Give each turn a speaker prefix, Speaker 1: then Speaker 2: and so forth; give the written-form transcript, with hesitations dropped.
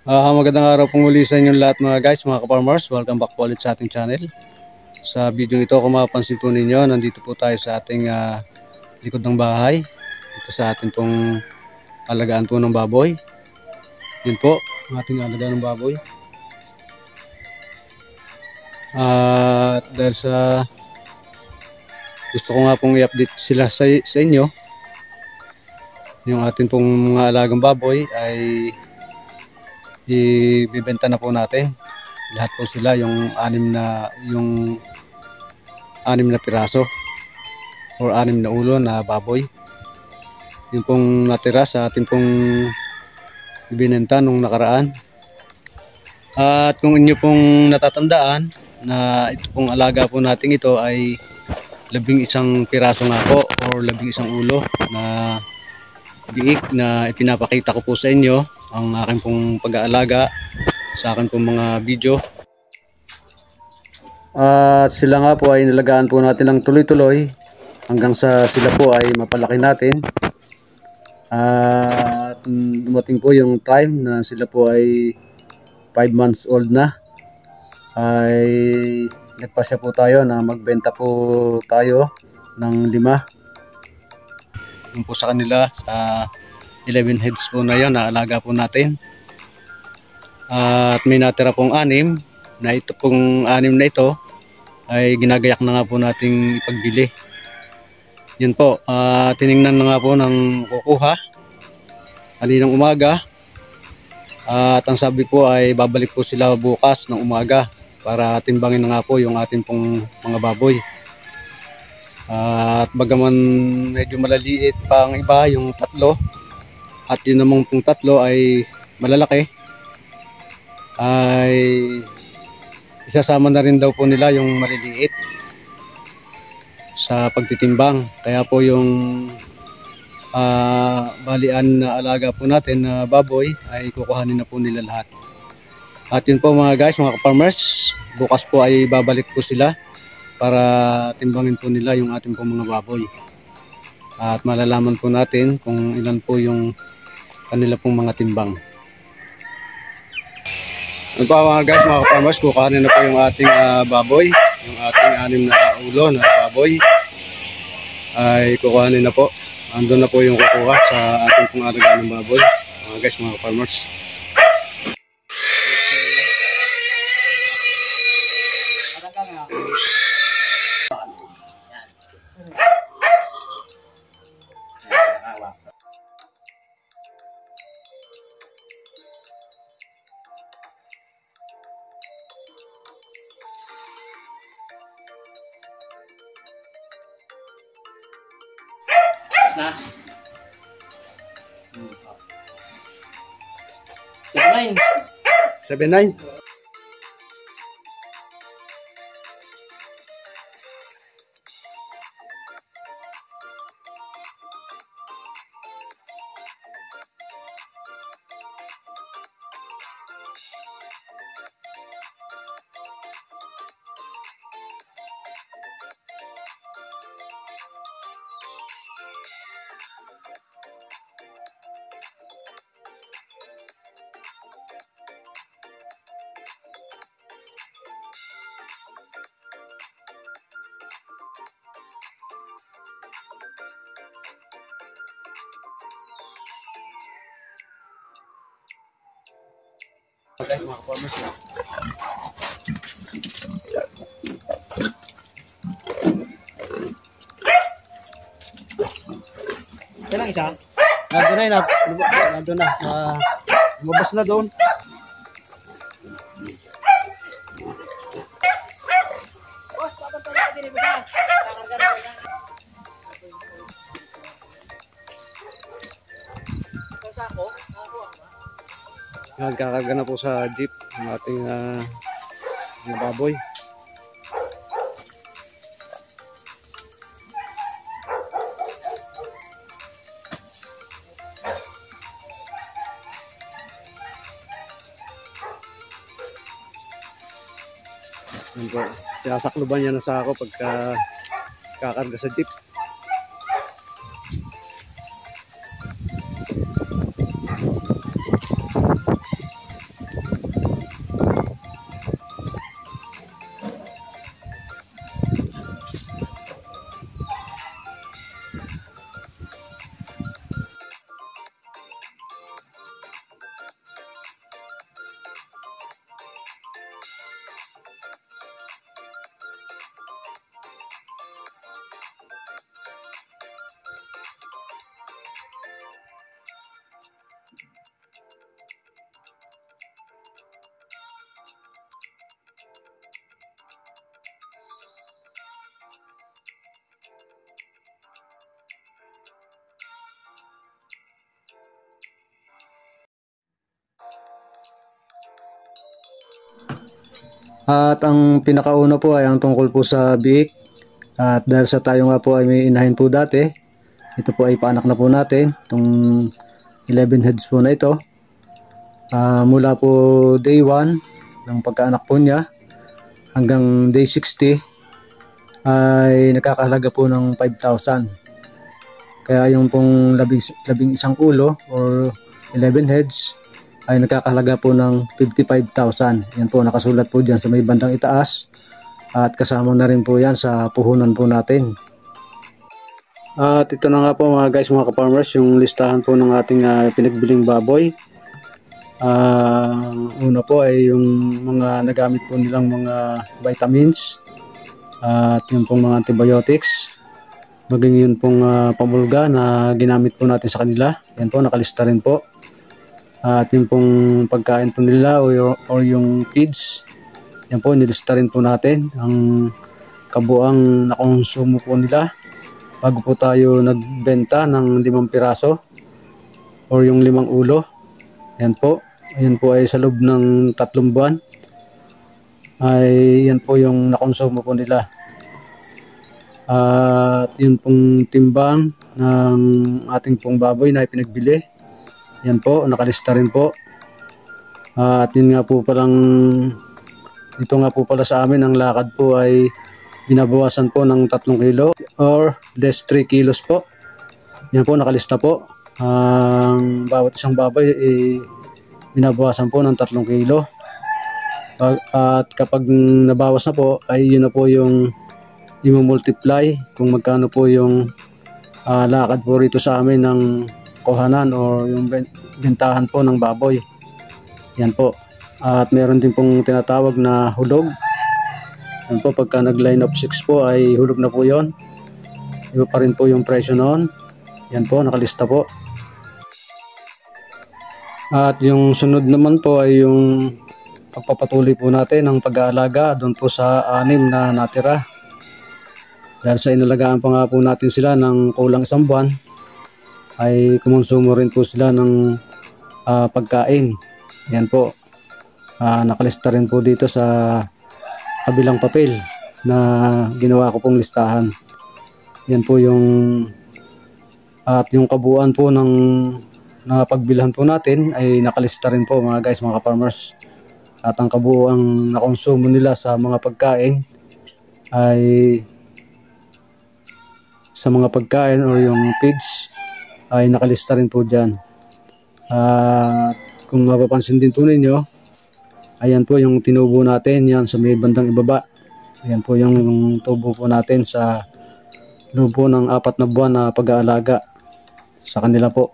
Speaker 1: Magandang araw pong muli sa inyong lahat mga guys, mga ka-farmers. Welcome back po ulit sa ating channel. Sa video ito, kung mapapansin po ninyo, nandito po tayo sa ating likod ng bahay. Dito sa ating pong alagaan po ng baboy. Yun po, ang ating alagaan ng baboy. At dahil sa gusto ko nga pong i-update sila sa inyo, yung ating pong mga alagang baboy ay ibibenta na po natin. Lahat po sila, yung anim na piraso or 6 na ulo na baboy. Yung pong natira sa ating pong ibinenta nung nakaraan. At kung inyo pong natatandaan na ito pong alaga po natin ito ay 11 piraso nga po or 11 ulo na biik na ipinapakita ko po sa inyo ang aking pong pag-aalaga sa akin pong mga video. At sila nga po ay nalagaan po natin ng tuloy-tuloy hanggang sa sila po ay mapalaki natin. At dumating po yung time na sila po ay 5 months old na, ay nagpasya po tayo na magbenta po tayo ng 5 yung po sa kanila sa 11 heads po na yun na alaga po natin. At may natira pong 6 na ito pong 6 na ito ay ginagayak na nga po nating ipagbili. Yun po, tiningnan na nga po ng kukuha kaninang umaga. At ang sabi po ay babalik po sila bukas ng umaga para timbangin na nga po yung ating pong mga baboy. At bagaman medyo malaliit pa ang iba, yung 3, at yun namang pong 3 ay malalaki, ay isasama na rin daw po nila yung maliliit sa pagtitimbang. Kaya po yung balian na alaga po natin na baboy ay kukuhanin na po nila lahat. At yun po mga guys, mga ka-farmers, bukas po ay babalik po sila para timbangin po nila yung ating po mga baboy. At malalaman po natin kung ilan po yung kanila pong mga timbang. Ano pa mga guys, mga ka-farmers, kukuhanin na po yung ating baboy. Yung ating 6 na ulo na baboy ay kukuhanin na po. Andun na po yung kukuha sa ating pong alagaan ng baboy. Mga guys, mga ka-farmers.
Speaker 2: Na. 79.
Speaker 1: 79. Okay, mga ka-farmers.
Speaker 2: Yan ang isa.
Speaker 1: Nandun na yun. Nandun na. Lumabas na doon. Nagkakarga na po sa jeep ang ating mga baboy. Sinasakluban niya na sa ako pagka kakarga sa jeep. At ang pinakauna po ay ang tungkol po sa biik. At dahil sa tayo nga po ay may inahin po dati, ito po ay paanak na po natin, itong 11 heads po na ito. Mula po day 1 ng pagkaanak po niya hanggang day 60 ay nakakahalaga po ng 5,000. Kaya yung pong labing isang ulo or 11 heads ay nakakahalaga po ng 55,000. Yan po nakasulat po dyan sa may bandang itaas at kasama na rin po yan sa puhunan po natin. At ito na nga po mga guys, mga ka-farmers, yung listahan po ng ating pinagbiling baboy. Una po ay yung mga nagamit po nilang mga vitamins at yung pong mga antibiotics, maging yun pong pamulga na ginamit po natin sa kanila. Yan po nakalista rin po. At yung pong pagkain po nila o yung feeds, yan po nilista rin po natin ang kabuang nakonsumo po nila bago po tayo nagbenta ng 5 piraso or yung 5 ulo. Yan po. Ayan po ay sa loob ng 3 buwan ay yan po yung nakonsumo po nila. At yun pong timbang ng ating pong baboy na ipinagbili. Yan po, nakalista rin po. At yun nga po palang, ito nga po pala sa amin, ang lakad po ay binabawasan po ng 3 kilo or less 3 kilos po. Yan po, nakalista po. Ang bawat isang baboy ay binabawasan po ng 3 kilo. At kapag nabawas na po, ay yun na po yung i-multiply kung magkano po yung lakad po rito sa amin ng kuhanan o yung bentahan po ng baboy. Yan po. At meron din pong tinatawag na hulog. Yan po, pagka nag-line of 6 po ay hulog na po yon. Iba pa rin po yung presyo noon. Yan po, nakalista po. At yung sunod naman po ay yung pagpapatuloy po natin ng pag-aalaga doon po sa 6 na natira. Dahil sa inalagaan pa nga po natin sila ng kulang 1 buwan, ay kumonsumo rin po sila ng pagkain. Yan po. Nakalista rin po dito sa kabilang papel na ginawa ko pong listahan. Yan po yung at yung kabuuan po ng pagbilhan po natin ay nakalista rin po mga guys, mga ka-farmers. At ang kabuuang nakonsumo nila sa mga pagkain ay sa mga pagkain or yung feeds ay nakalista rin po dyan. Kung mapapansin din po ninyo, ayan po yung tinubo natin, yan sa may bandang ibaba. Ayan po yung tubo po natin sa loob po ng 4 na buwan na pag-aalaga sa kanila po.